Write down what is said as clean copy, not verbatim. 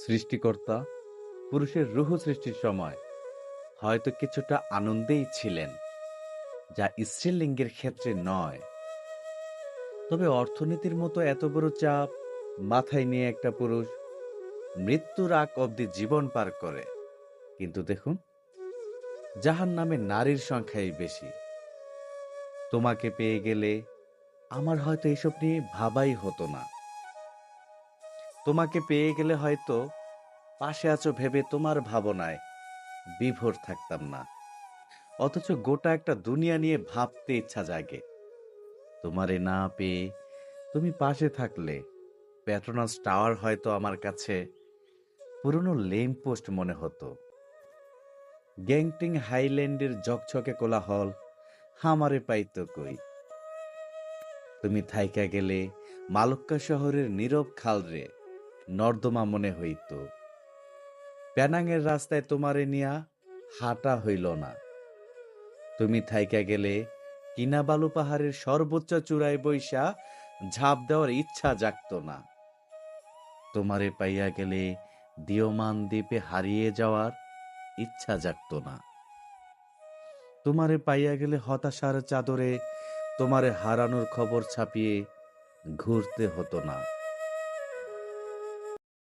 সৃষ্টিকর্তা পুরুষের রূহ সৃষ্টির সময় হয়তো কিছুটা আনন্দেই ছিলেন, যা স্ত্রীলিঙ্গের ক্ষেত্রে নয়। তবে অর্থনীতির মতো এত বড় চাপ মাথায় নিয়ে একটা পুরুষ মৃত্যুর আগ অবধি জীবন পার করে, কিন্তু দেখুন, জাহান্নামে নারীর সংখ্যাই বেশি। তোমাকে পেয়ে গেলে আমার হয়তো এসব নিয়ে ভাবাই হতো না। তোমাকে পেয়ে গেলে হয়তো পাশে আছো ভেবে তোমার ভাবনায় বিভোর থাকতাম না। অথচ গোটা একটা দুনিয়া নিয়ে ভাবতে ইচ্ছা জাগে। তোমারে না পেয়ে তুমি পাশে থাকলে পেট্রোনাস টাওয়ার হয়তো আমার কাছে পুরনো ল্যাম্প পোস্ট মনে হতো। গ্যাংটিং হাইল্যান্ডের ঝকঝকে কোলাহল হামারে পাইতো কই। তুমি থাইকা গেলে মালক্কা শহরের নীরব খালরে নর্দমা মনে হইতো। প্যানাঙের রাস্তায় তোমারে নিয়া হাঁটা হইল না। তুমি থাইকা গেলে কিনাবালু পাহাড়ের সর্বোচ্চ চূড়ায় বইসা ঝাঁপ দেওয়ার ইচ্ছা জাগতো না। তোমারে পাইয়া গেলে দিয়মান দ্বীপে হারিয়ে যাওয়ার ইচ্ছা জাগতো না। তোমারে পাইয়া গেলে হতাশার চাদরে তোমারে হারানোর খবর ছাপিয়ে ঘুরতে হতো না।